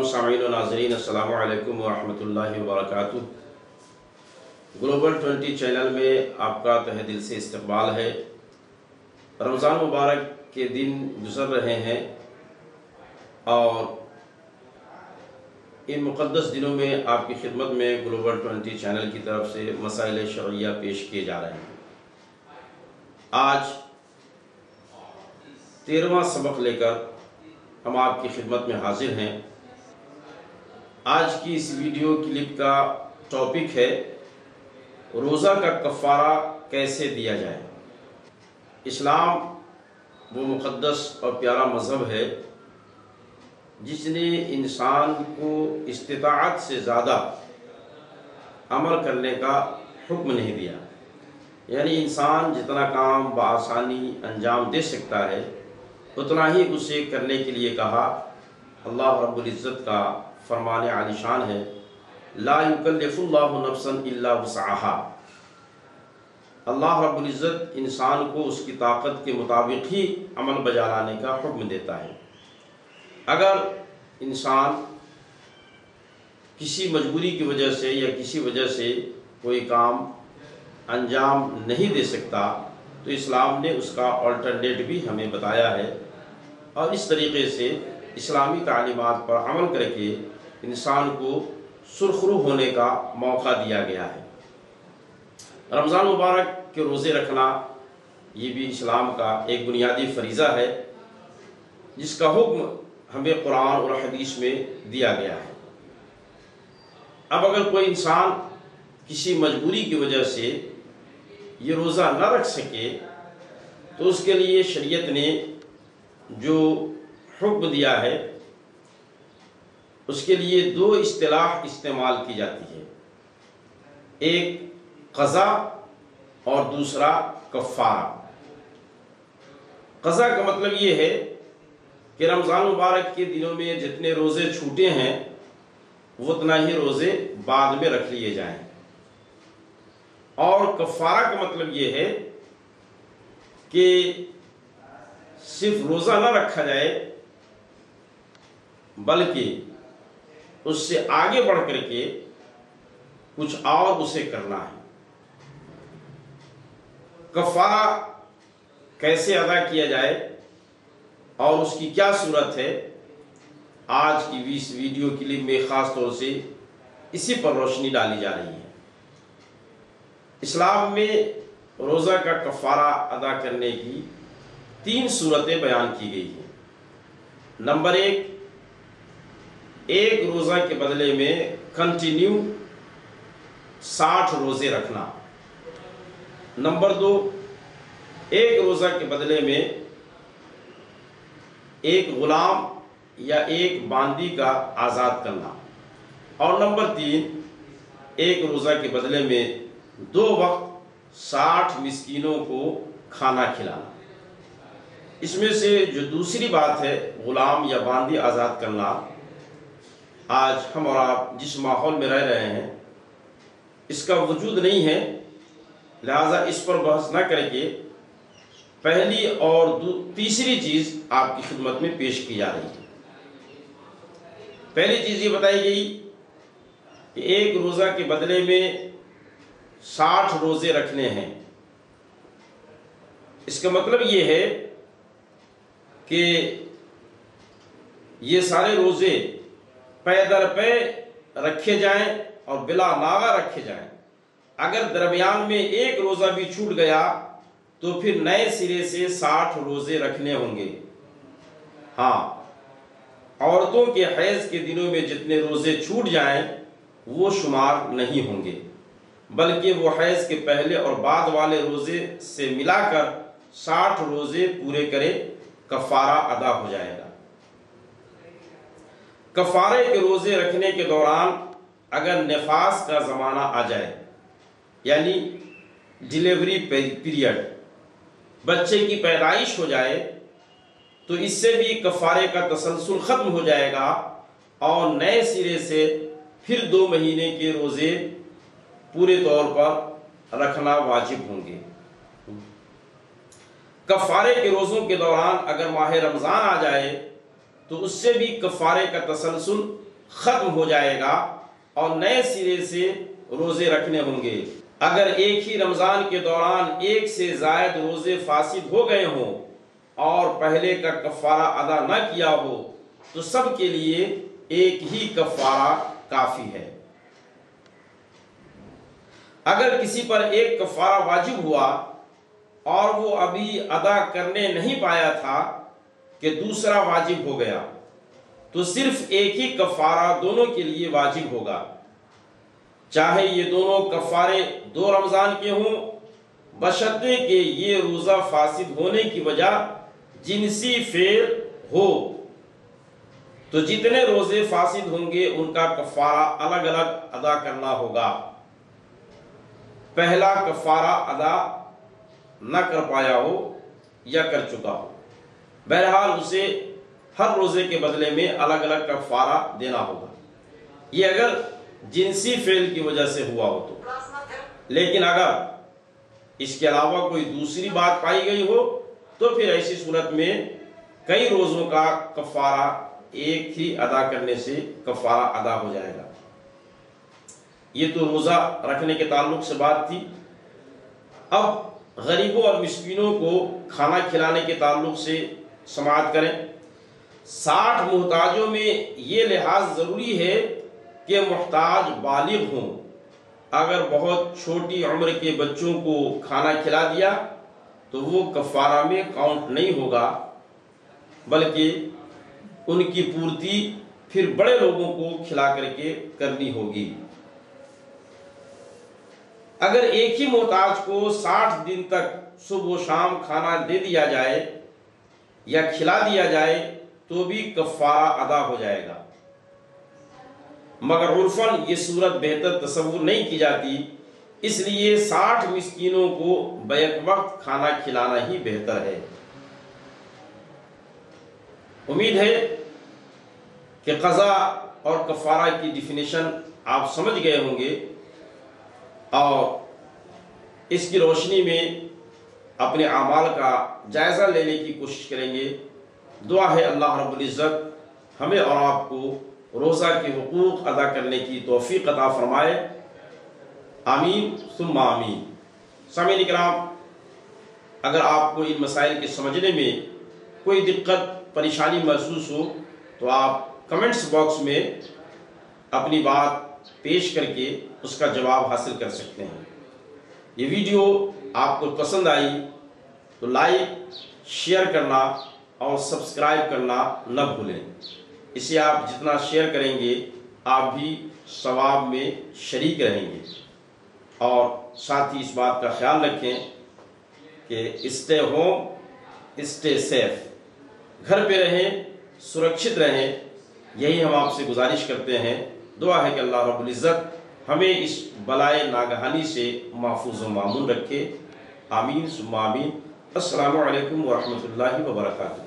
سامعین و ناظرین، السلام علیکم ورحمۃ اللہ وبرکاتہ۔ گلوبل 20 چینل میں آپ کا تہہ دل سے استقبال ہے۔ رمضان مبارک کے دن گزر رہے ہیں اور ان مقدس دنوں میں آپ کی خدمت میں گلوبل 20 چینل کی طرف سے مسائل شرعیہ پیش کیے جا رہے ہیں۔ آج 13واں سبق لے کر ہم آپ کی خدمت میں حاضر ہیں۔ آج کی اس ویڈیو کلپ کا ٹاپک ہے روزہ کا کفارہ کیسے دیا جائے۔ اسلام وہ مقدس اور پیارا مذہب ہے جس نے انسان کو استطاعت سے زیادہ عمل کرنے کا حکم نہیں دیا، یعنی انسان جتنا کام بآسانی انجام دے سکتا ہے اتنا ہی اسے کرنے کے لیے کہا۔ اللہ رب العزت کا فرمان عالی شان ہے، لا یکلف اللہ نفسا الا وسعها۔ اللہ رب العزت انسان کو اس کی طاقت کے مطابق ہی عمل بجا لانے کا حکم دیتا ہے۔ اگر انسان کسی مجبوری کی وجہ سے یا کسی وجہ سے کوئی کام انجام نہیں دے سکتا تو اسلام نے اس کا آلٹرنیٹ بھی ہمیں بتایا ہے، اور اس طریقے سے اسلامی تعلیمات پر عمل کر کے انسان کو سرخرو ہونے کا موقع دیا گیا ہے۔ رمضان مبارک کے روزے رکھنا یہ بھی اسلام کا ایک بنیادی فریضہ ہے جس کا حکم ہمیں قرآن اور حدیث میں دیا گیا ہے۔ اب اگر کوئی انسان کسی مجبوری کی وجہ سے یہ روزہ نہ رکھ سکے تو اس کے لیے شریعت نے جو حکم دیا ہے اس کے لیے دو اصطلاح استعمال کی جاتی ہے، ایک قضا اور دوسرا کفارہ۔ قضا کا مطلب یہ ہے کہ رمضان مبارک کے دنوں میں جتنے روزے چھوٹے ہیں وہ اتنا ہی روزے بعد میں رکھ لیے جائیں، اور کفارہ کا مطلب یہ ہے کہ صرف روزہ نہ رکھا جائے بلکہ اس سے آگے بڑھ کر کے کچھ اور اسے کرنا ہے۔ کفارہ کیسے ادا کیا جائے اور اس کی کیا صورت ہے، آج کی اس ویڈیو کلپ میں خاص طور سے اسی پر روشنی ڈالی جا رہی ہے۔ اسلام میں روزہ کا کفارہ ادا کرنے کی 3 صورتیں بیان کی گئی ہیں۔ نمبر 1، ایک روزہ کے بدلے میں کنٹینیو 60 روزے رکھنا۔ نمبر 2، ایک روزہ کے بدلے میں ایک غلام یا ایک باندی کا آزاد کرنا۔ اور نمبر 3، ایک روزہ کے بدلے میں 2 وقت 60 مسکینوں کو کھانا کھلانا۔ اس میں سے جو دوسری بات ہے غلام یا باندی آزاد کرنا، آج ہم اور آپ جس ماحول میں رہ رہے ہیں اس کا وجود نہیں ہے، لہذا اس پر بحث نہ کر کے پہلی اور تیسری چیز آپ کی خدمت میں پیش کی جا رہی ہے۔ پہلی چیز یہ بتائی گئی کہ ایک روزہ کے بدلے میں 60 روزے رکھنے ہیں۔ اس کا مطلب یہ ہے کہ یہ سارے روزے پے در پے رکھے جائیں اور بلا ناغہ رکھے جائیں۔ اگر درمیان میں ایک روزہ بھی چھوٹ گیا تو پھر نئے سرے سے 60 روزے رکھنے ہوں گے۔ ہاں، عورتوں کے حیض کے دنوں میں جتنے روزے چھوٹ جائیں وہ شمار نہیں ہوں گے، بلکہ وہ حیض کے پہلے اور بعد والے روزے سے ملا کر 60 روزے پورے کرے، کفارہ ادا ہو جائے گا۔ کفارے کے روزے رکھنے کے دوران اگر نفاس کا زمانہ آ جائے، یعنی ڈیلیوری پیریڈ، بچے کی پیدائش ہو جائے، تو اس سے بھی کفارے کا تسلسل ختم ہو جائے گا اور نئے سرے سے پھر 2 مہینے کے روزے پورے طور پر رکھنا واجب ہوں گے۔ کفارے کے روزوں کے دوران اگر ماہ رمضان آ جائے تو اس سے بھی کفارے کا تسلسل ختم ہو جائے گا اور نئے سرے سے روزے رکھنے ہوں گے۔ اگر ایک ہی رمضان کے دوران ایک سے زائد روزے فاسد ہو گئے ہوں اور پہلے کا کفارہ ادا نہ کیا ہو تو سب کے لیے ایک ہی کفارہ کافی ہے۔ اگر کسی پر ایک کفارہ واجب ہوا اور وہ ابھی ادا کرنے نہیں پایا تھا کہ دوسرا واجب ہو گیا تو صرف ایک ہی کفارہ دونوں کے لیے واجب ہوگا، چاہے یہ دونوں کفارے 2 رمضان کے ہوں، بشرطے کہ یہ روزہ فاسد ہونے کی وجہ جنسی فعل ہو۔ تو جتنے روزے فاسد ہوں گے ان کا کفارہ الگ الگ ادا کرنا ہوگا۔ پہلا کفارہ ادا نہ کر پایا ہو یا کر چکا ہو، بہرحال اسے ہر روزے کے بدلے میں الگ الگ کفارہ دینا ہوگا، یہ اگر جنسی فعل کی وجہ سے ہوا ہو تو۔ لیکن اگر اس کے علاوہ کوئی دوسری بات پائی گئی ہو تو پھر ایسی صورت میں کئی روزوں کا کفارہ ایک ہی ادا کرنے سے کفارہ ادا ہو جائے گا۔ یہ تو روزہ رکھنے کے تعلق سے بات تھی۔ اب غریبوں اور مسکینوں کو کھانا کھلانے کے تعلق سے سماعت کریں۔ 60 محتاجوں میں یہ لحاظ ضروری ہے کہ محتاج بالغ ہوں۔ اگر بہت چھوٹی عمر کے بچوں کو کھانا کھلا دیا تو وہ کفارہ میں کاؤنٹ نہیں ہوگا، بلکہ ان کی پورتی پھر بڑے لوگوں کو کھلا کر کے کرنی ہوگی۔ اگر ایک ہی محتاج کو 60 دن تک صبح و شام کھانا دے دیا جائے یا کھلا دیا جائے تو بھی کفارہ ادا ہو جائے گا، مگر عرفاً یہ صورت بہتر تصور نہیں کی جاتی، اس لیے 60 مسکینوں کو بیک وقت کھانا کھلانا ہی بہتر ہے۔ امید ہے کہ قضا اور کفارہ کی ڈیفینیشن آپ سمجھ گئے ہوں گے اور اس کی روشنی میں اپنے اعمال کا جائزہ لینے کی کوشش کریں گے۔ دعا ہے اللہ رب العزت ہمیں اور آپ کو روزہ کے حقوق ادا کرنے کی توفیق عطا فرمائے، آمین ثم آمین۔ سامعین کرام، اگر آپ کو ان مسائل کے سمجھنے میں کوئی دقت پریشانی محسوس ہو تو آپ کمنٹس باکس میں اپنی بات پیش کر کے اس کا جواب حاصل کر سکتے ہیں۔ یہ ویڈیو آپ کو پسند آئی تو لائک، شیئر کرنا اور سبسکرائب کرنا نہ بھولیں۔ اسے آپ جتنا شیئر کریں گے آپ بھی ثواب میں شریک رہیں گے، اور ساتھ ہی اس بات کا خیال رکھیں کہ اسٹے ہوم اسٹے سیف، گھر پہ رہیں، سرکشت رہیں، یہی ہم آپ سے گزارش کرتے ہیں۔ دعا ہے کہ اللہ رب العزت ہمیں اس بلائے ناگہانی سے محفوظ و مامون رکھے، آمین ثم آمین۔ السلام علیکم ورحمۃ اللہ وبرکاتہ۔